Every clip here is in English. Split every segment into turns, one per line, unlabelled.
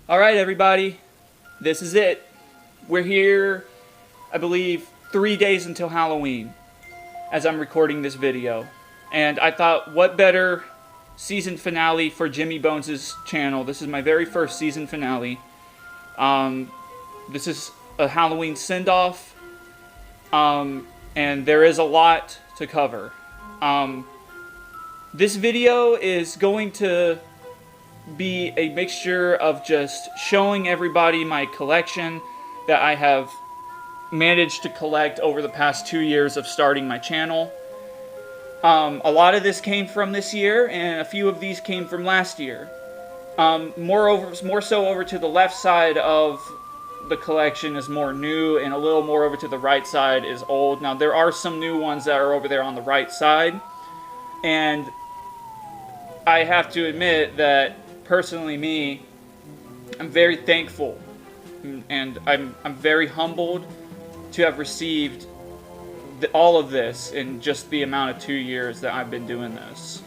Alright everybody, this is it. We're here, I believe, 3 days until Halloween as I'm recording this video. And I thought, what better season finale for Jimmy Bones' channel. This is my very first season finale. This is a Halloween send-off, and there is a lot to cover. This video is going to be a mixture of just showing everybody my collection that I have managed to collect over the past 2 years of starting my channel. A lot of this came from this year, and a few of these came from last year. More so over to the left side of the collection is more new, and a little more over to the right side is old. Now, there are some new ones that are over there on the right side, and I have to admit that, personally me, I'm very thankful, and I'm very humbled to have received all of this in just the amount of 2 years that I've been doing this.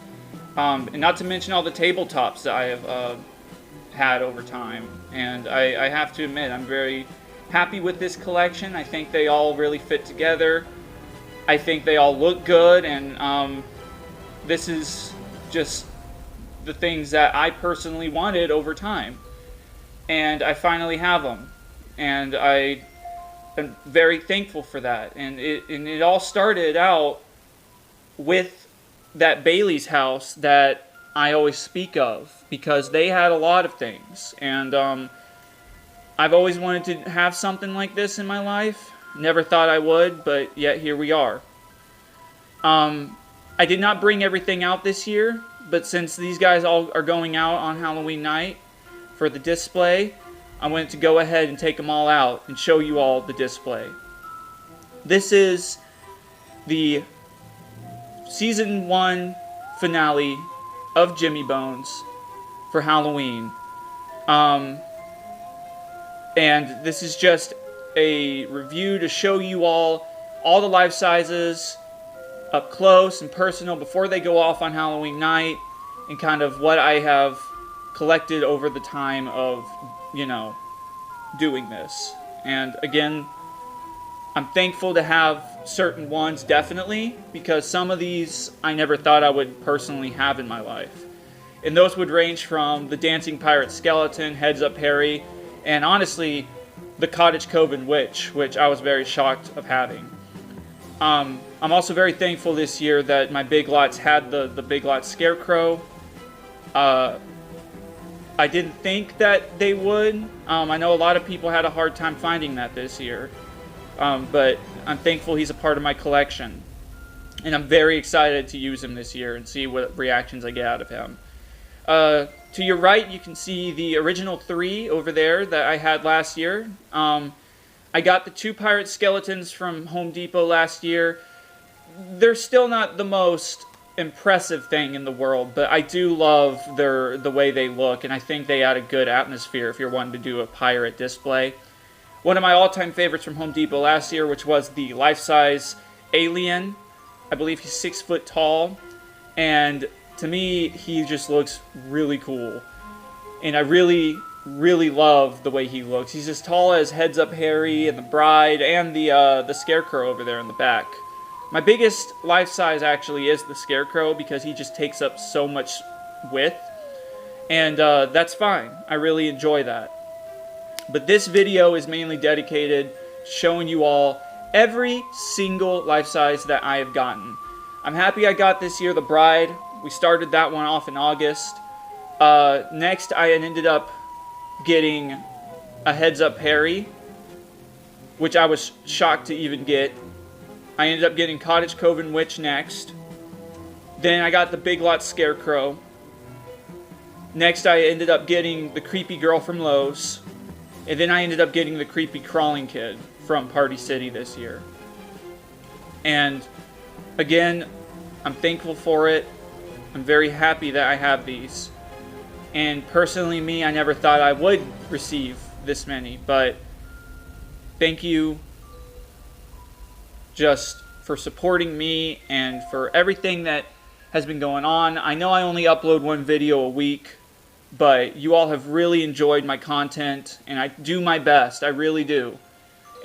And not to mention all the tabletops that I have had over time. And I have to admit, I'm very happy with this collection. I think they all really fit together. I think they all look good, and this is just the things that I personally wanted over time. And I finally have them. And I am very thankful for that. And it all started out with that Bailey's house that I always speak of, because they had a lot of things. And I've always wanted to have something like this in my life. Never thought I would, but yet here we are. I did not bring everything out this year, but since these guys all are going out on Halloween night for the display, I wanted to go ahead and take them all out and show you all the display. This is the Season 1 finale of Jimmy Bones for Halloween. And this is just a review to show you all the life sizes up close and personal before they go off on Halloween night, and kind of what I have collected over the time of, doing this. And again, I'm thankful to have certain ones, definitely, because some of these I never thought I would personally have in my life. And those would range from the Dancing Pirate Skeleton, Heads Up Harry, and honestly, the Cottage Witch, which I was very shocked of having. I'm also very thankful this year that my Big Lots had the Big Lots Scarecrow. I didn't think that they would. I know a lot of people had a hard time finding that this year. But I'm thankful he's a part of my collection. And I'm very excited to use him this year and see what reactions I get out of him. To your right, you can see the original 3 over there that I had last year. I got the 2 pirate skeletons from Home Depot last year. They're still not the most impressive thing in the world, but I do love the way they look, and I think they add a good atmosphere if you're wanting to do a pirate display. One of my all-time favorites from Home Depot last year, which was the life-size alien. I believe he's 6 foot tall, and to me, he just looks really cool. And I really love the way he looks. He's as tall as Heads Up Harry and the Bride and the Scarecrow over there in the back. My biggest life size actually is the Scarecrow, because he just takes up so much width. And that's fine. I really enjoy that. But this video is mainly dedicated to showing you all every single life size that I have gotten. I'm happy I got this year the Bride. We started that one off in August. Next, I ended up getting a Heads Up Harry, which I was shocked to even get. I ended up getting Cottage Witch next. Then I got the Big Lots Scarecrow. Next, I ended up getting the Creepy Girl from Lowe's. And then I ended up getting the Creepy Crawling Kid from Party City this year. And again, I'm thankful for it. I'm very happy that I have these. And personally, me, I never thought I would receive this many. But thank you just for supporting me and for everything that has been going on. I know I only upload one video a week, but you all have really enjoyed my content, and I do my best. I really do.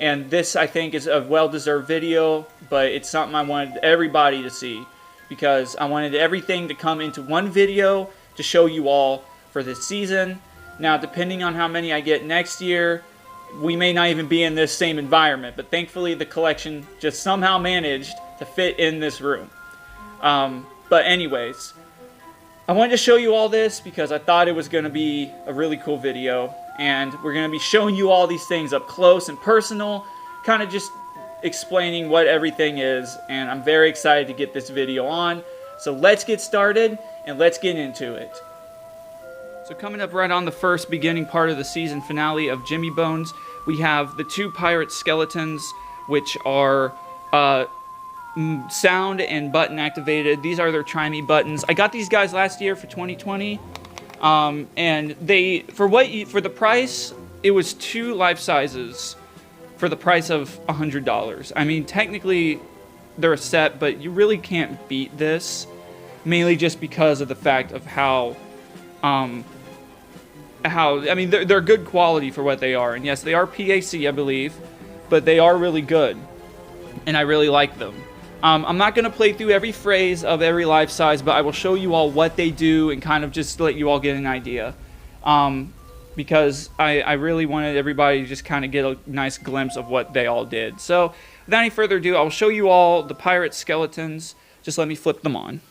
And this, I think, is a well-deserved video, but it's something I wanted everybody to see, because I wanted everything to come into one video to show you all for this season. Now, depending on how many I get next year, we may not even be in this same environment, but thankfully the collection just somehow managed to fit in this room. But anyways, I wanted to show you all this because I thought it was going to be a really cool video, and we're going to be showing you all these things up close and personal, kind of just explaining what everything is, and I'm very excited to get this video on. So let's get started and let's get into it. So coming up right on the first beginning part of the season finale of Jimmy Bones, we have the two pirate skeletons, which are sound and button activated. These are their Try Me buttons. I got these guys last year for 2020, and they for the price, it was 2 life sizes for the price of $100. I mean, technically they're a set, but you really can't beat this, mainly just because of the fact of how I mean, they're good quality for what they are. And yes, they are PAC, I believe, but they are really good, and I really like them. I'm not going to play through every phrase of every life size, but I will show you all what they do and kind of just let you all get an idea. Because I really wanted everybody to just kind of get a nice glimpse of what they all did. So, without any further ado, I'll show you all the pirate skeletons. Just let me flip them on.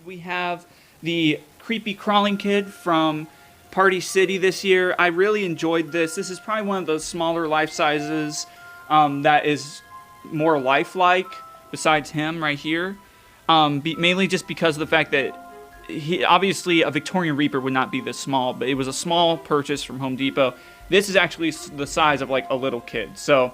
We have the creepy crawling kid from Party City this year. I really enjoyed this. This is probably one of those smaller life sizes that is more lifelike besides him right here. Mainly just because of the fact that obviously a Victorian Reaper would not be this small, but it was a small purchase from Home Depot. This is actually the size of like a little kid. So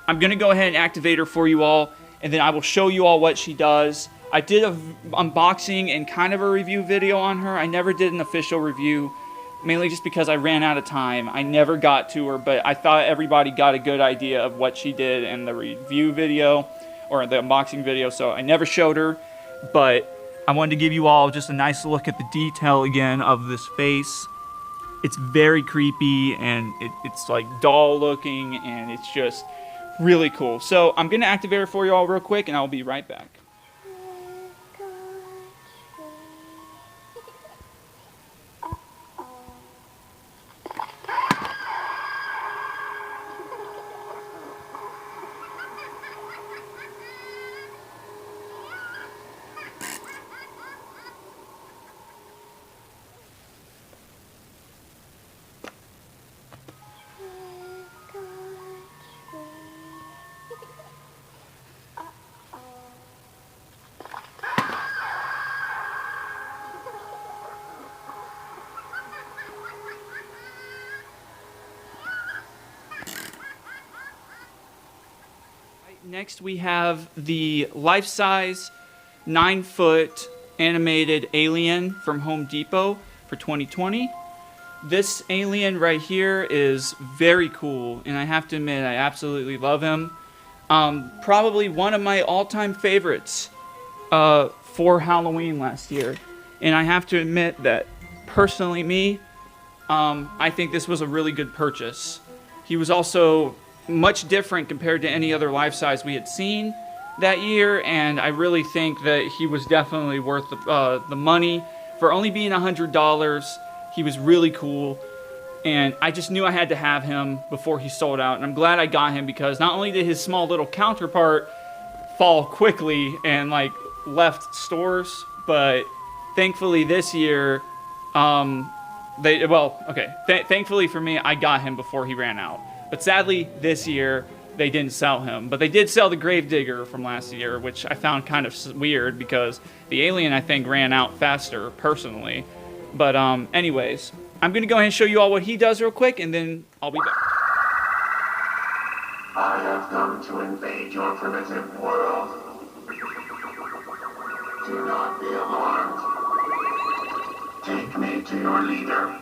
I'm going to go ahead and activate her for you all, and then I will show you all what she does. I did an unboxing and kind of a review video on her. I never did an official review, mainly just because I ran out of time. I never got to her, but I thought everybody got a good idea of what she did in the review video, or the unboxing video, so I never showed her. But I wanted to give you all just a nice look at the detail again of this face. It's very creepy, and it's like doll looking, and it's just really cool. So I'm going to activate her for you all real quick, and I'll be right back. Next we have the life-size 9-foot animated alien from Home Depot for 2020. This alien right here is very cool, and I have to admit I absolutely love him. Probably one of my all-time favorites for Halloween last year. And I have to admit that personally I think this was a really good purchase. He was also much different compared to any other life size we had seen that year, and I really think that he was definitely worth the money. For only being $100, he was really cool, and I just knew I had to have him before he sold out, and I'm glad I got him, because not only did his small little counterpart fall quickly and like left stores, but thankfully this year thankfully for me, I got him before he ran out. But sadly, this year, they didn't sell him. But they did sell the Gravedigger from last year, which I found kind of weird because the Alien, I think, ran out faster, personally. But anyways, I'm going to go ahead and show you all what he does real quick, and then I'll be back.
I have come to invade your primitive world. Do not be alarmed. Take me to your leader.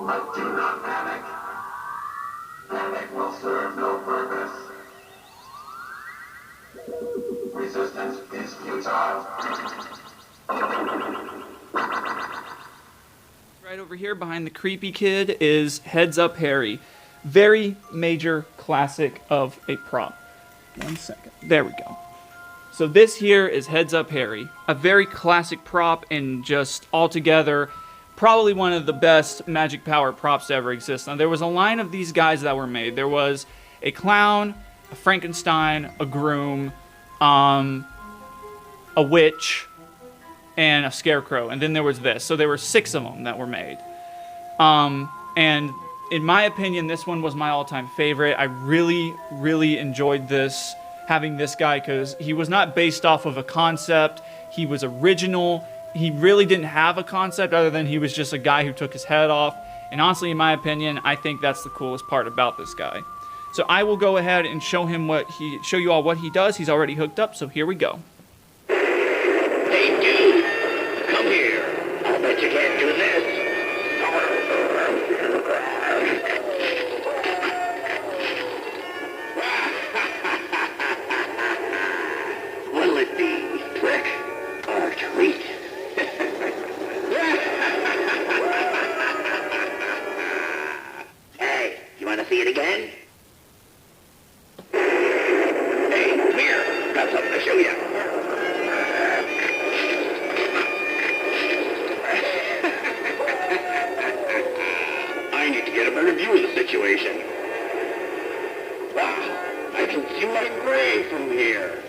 But do not panic. Panic will serve no purpose. Resistance is futile.
Right over here behind the creepy kid is Heads Up Harry. Very major classic of a prop. 1 second. There we go. So this here is Heads Up Harry. A very classic prop and just altogether probably one of the best magic power props to ever exist. Now there was a line of these guys that were made. There was a clown, a Frankenstein, a groom, a witch, and a scarecrow, and then there was this. So there were 6 of them that were made. And in my opinion, this one was my all-time favorite. I really, really enjoyed this, having this guy, because he was not based off of a concept. He was original. He really didn't have a concept other than he was just a guy who took his head off. And honestly, in my opinion, I think that's the coolest part about this guy. So I will go ahead and show you all what he does. He's already hooked up, so here we go.
Hey, dude, come here. I bet you can't do this. What'll it be? Trick or treat? Hey, you want to see it again? Hey, come here. Got something to show you. I need to get a better view of the situation. Wow, I can see my grave from here.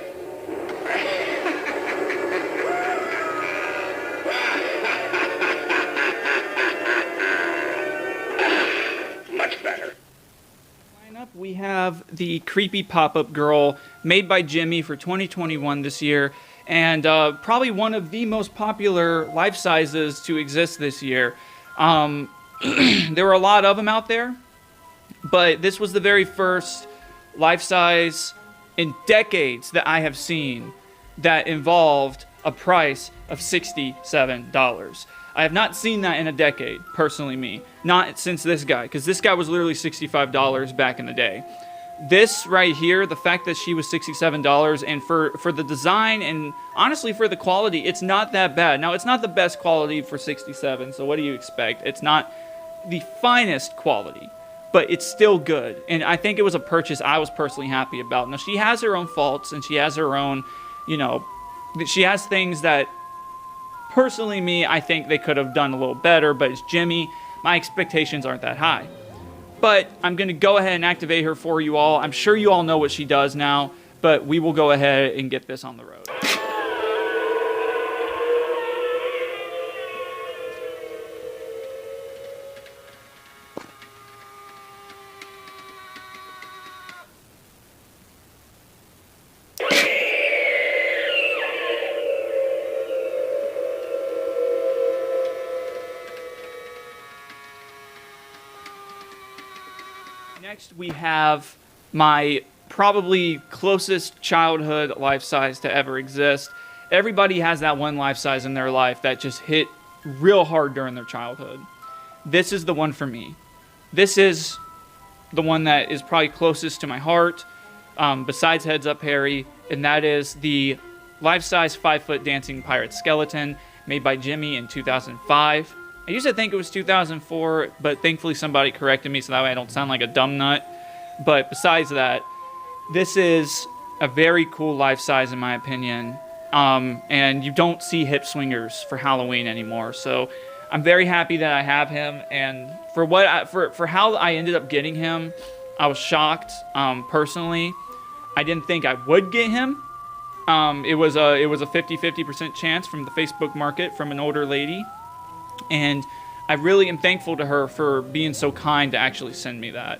Much better.
Lineup, we have the creepy pop-up girl made by Jimmy for 2021 this year, and probably one of the most popular life sizes to exist this year. There were a lot of them out there, but this was the very first life size in decades that I have seen that involved a price of $67. I have not seen that in a decade, personally me. Not since this guy, because this guy was literally $65 back in the day. This right here, the fact that she was $67, and for the design and honestly for the quality, it's not that bad. Now, it's not the best quality for $67, so what do you expect? It's not the finest quality, but it's still good. And I think it was a purchase I was personally happy about. Now, she has her own faults, and she has her own, she has things that, personally me, I think they could have done a little better, but it's Jimmy. My expectations aren't that high. But I'm going to go ahead and activate her for you all. I'm sure you all know what she does now, but we will go ahead and get this on the road. Next, we have my probably closest childhood life size to ever exist. Everybody has that one life size in their life that just hit real hard during their childhood. This is the one for me. This is the one that is probably closest to my heart, besides Heads Up Harry, and that is the life-size 5-foot dancing pirate skeleton made by Jimmy in 2005. I used to think it was 2004, but thankfully somebody corrected me so that way I don't sound like a dumb nut. But besides that, this is a very cool life size in my opinion. And you don't see hip swingers for Halloween anymore. So I'm very happy that I have him. And for how I ended up getting him, I was shocked personally. I didn't think I would get him. It was a 50% chance from the Facebook market from an older lady, and I really am thankful to her for being so kind to actually send me that.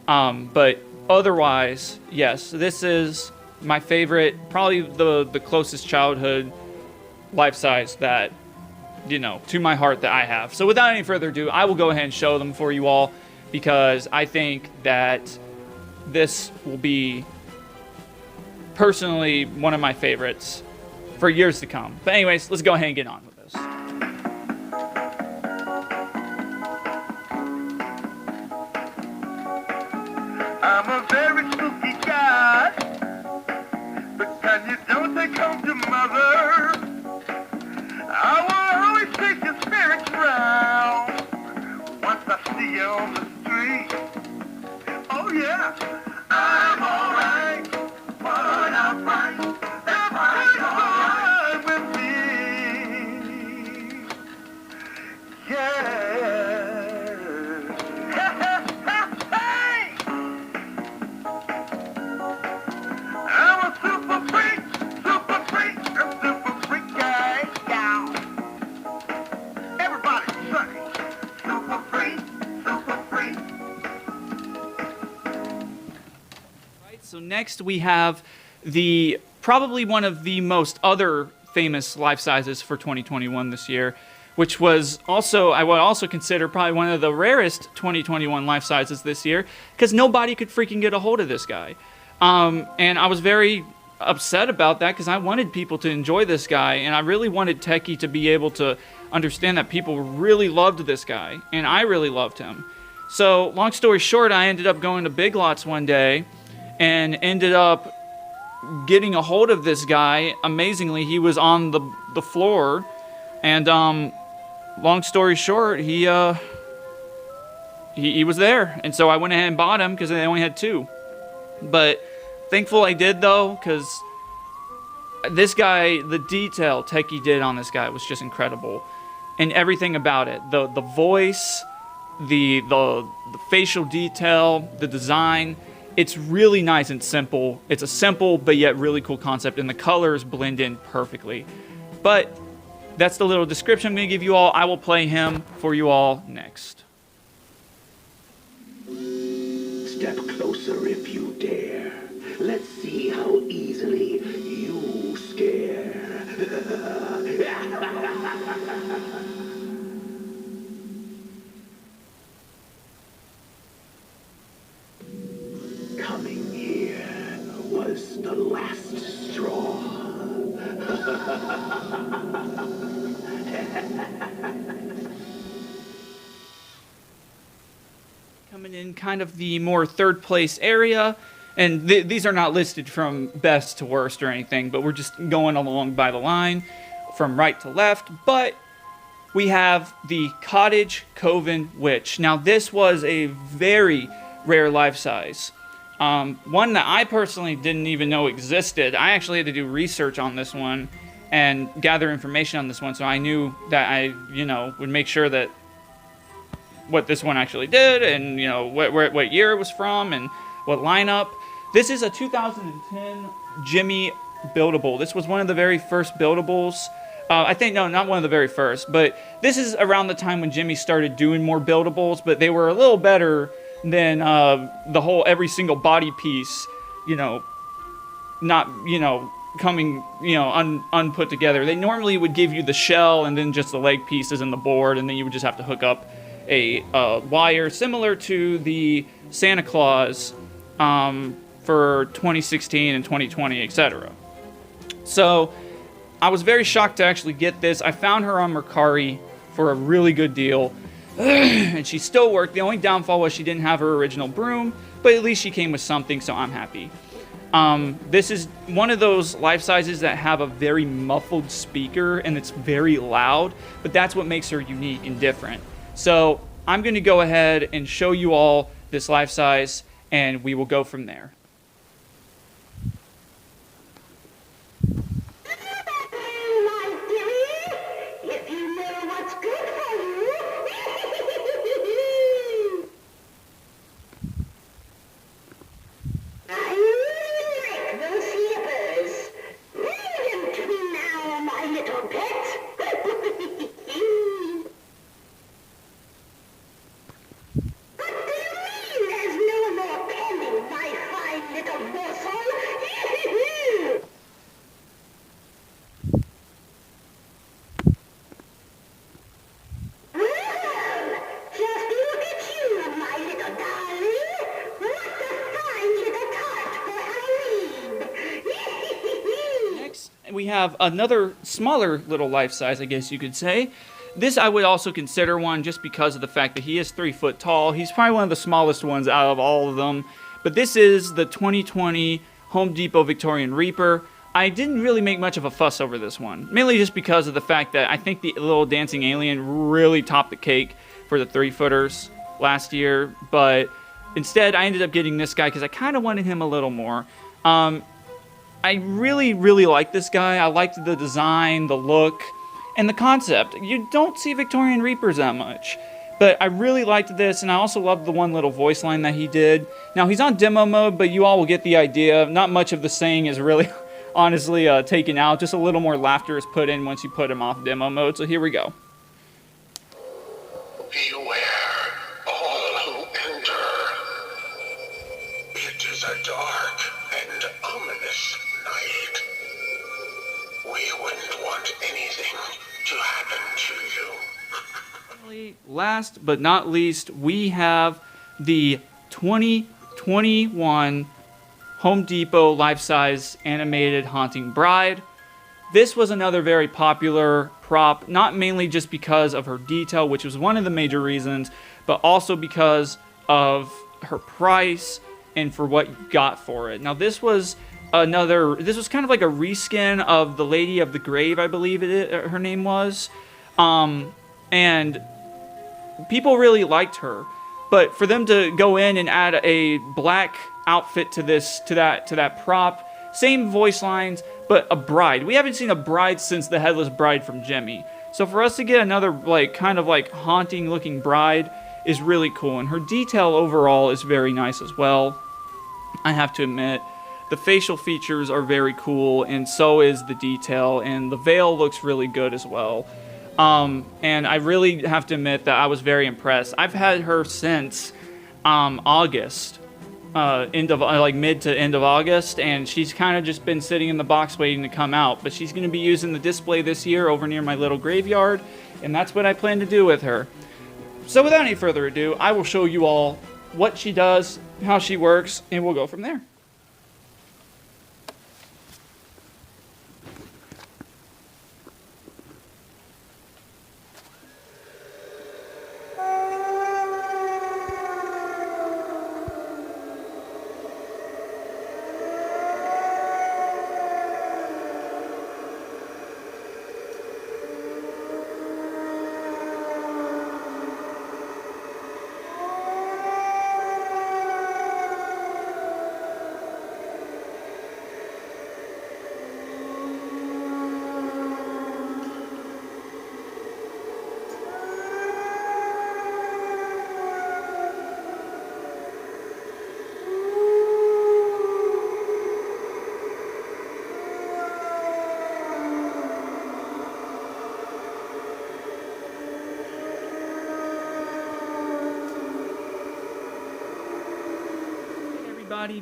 But otherwise, yes, this is my favorite, probably the closest childhood life size that, to my heart that I have. So without any further ado, I will go ahead and show them for you all, because I think that this will be personally one of my favorites for years to come. But anyways, let's go ahead and get on with this.
I'm a very spooky guy, but can you don't take home to mother? I will always take your spirits round once I see you on the street. Oh yeah, I'm alright, but I'm right. Everybody's alright with me. Yeah. Hey! I'm a super freak, a super freak guy. Yeah. Everybody say, super freak, super freak.
Right, so next we have probably one of the most other famous life sizes for 2021 this year, which was also, I would also consider probably one of the rarest 2021 life sizes this year, because nobody could freaking get a hold of this guy. And I was very upset about that, because I wanted people to enjoy this guy, and I really wanted Techie to be able to understand that people really loved this guy, and I really loved him. So, long story short, I ended up going to Big Lots one day, and ended up getting a hold of this guy. Amazingly, he was on the floor, and long story short, he was there, and so I went ahead and bought him because they only had 2. But thankful I did, though, because this guy, the detail Techie did on this guy was just incredible, and everything about it, the voice, the facial detail, the design. It's really nice and simple. It's a simple but yet really cool concept, and the colors blend in perfectly. But that's the little description I'm going to give you all. I will play him for you all next.
Step closer if you dare. Let's see how easily you scare. Coming here was the last straw.
Coming in kind of the more third place area, and these are not listed from best to worst or anything, but we're just going along by the line from right to left. But we have the Cottage Witch. Now this was a very rare life size. One that I personally didn't even know existed. I actually had to do research on this one and gather information on this one, so I knew that I, would make sure that what this one actually did, and what year it was from, and what lineup. This is a 2010 Jimmy buildable. This was one of the very first buildables. I think, no, not one of the very first, but this is around the time when Jimmy started doing more buildables, but they were a little better than the whole every single body piece, not, coming, unput together. They normally would give you the shell and then just the leg pieces and the board, and then you would just have to hook up a wire, similar to the Santa Claus for 2016 and 2020, etc. So I was very shocked to actually get this. I found her on Mercari for a really good deal, and she still worked. The only downfall was she didn't have her original broom, but at least she came with something, so I'm happy. This is one of those life sizes that have a very muffled speaker, and it's very loud, but that's what makes her unique and different. So I'm going to go ahead and show you all this life size, and we will go from there. have another smaller little life size, I guess you could say. This I would also consider one just because of the fact that he is 3 foot tall. He's probably one of the smallest ones out of all of them. But this is the 2020 Home Depot Victorian Reaper. I didn't really make much of a fuss over this one, mainly just because of the fact that I think the little dancing alien really topped the cake for the 3-footers last year. But instead, I ended up getting this guy because I kind of wanted him a little more. I really, really like this guy. I liked the design, the look, and the concept. You don't see Victorian Reapers that much. But I really liked this, and I also loved the one little voice line that he did. Now, he's on demo mode, but you all will get the idea. Not much of the saying is really, honestly, taken out. Just a little more laughter is put in once you put him off demo mode. So here we go.
Beware all who enter. It is a dark and ominous night. We wouldn't want anything to happen to you.
Last but not least, we have the 2021 Home Depot life-size animated Haunting Bride. This was another very popular prop, not mainly just because of her detail, which was one of the major reasons, but also because of her price and for what you got for it. Now, this was kind of like a reskin of the Lady of the Grave, I believe her name was. And people really liked her, but for them to go in and add a black outfit to that prop, same voice lines, but a bride. We haven't seen a bride since the Headless Bride from Jimmy. So for us to get another kind of haunting looking bride is really cool, and her detail overall is very nice as well. I have to admit, the facial features are very cool, and so is the detail, and the veil looks really good as well. And I really have to admit that I was very impressed. I've had her since August, mid to end of August, and she's kind of just been sitting in the box waiting to come out. But she's going to be using the display this year over near my little graveyard, and that's what I plan to do with her. So without any further ado, I will show you all what she does, how she works, and we'll go from there.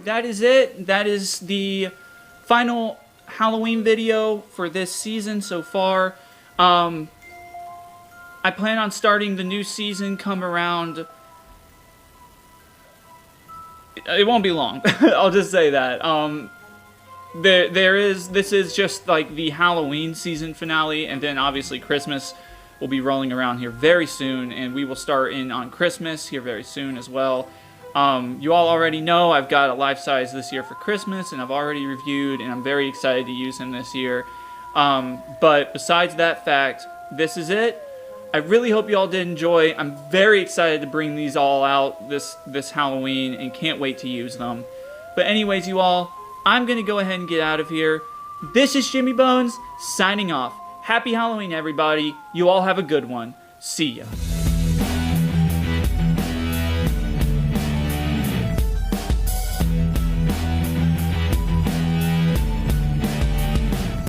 That is it. That is the final Halloween video for this season so far. I plan on starting the new season come around. It won't be long. I'll just say that. This is just like the Halloween season finale, and then obviously Christmas will be rolling around here very soon, and we will start in on Christmas here very soon as well. You all already know I've got a life size this year for Christmas, and I've already reviewed, and I'm very excited to use him this year. But besides that fact, this is it. I really hope you all did enjoy. I'm very excited to bring these all out this Halloween, and can't wait to use them. But anyways, you all, I'm going to go ahead and get out of here. This is Jimmy Bones, signing off. Happy Halloween, everybody. You all have a good one. See ya.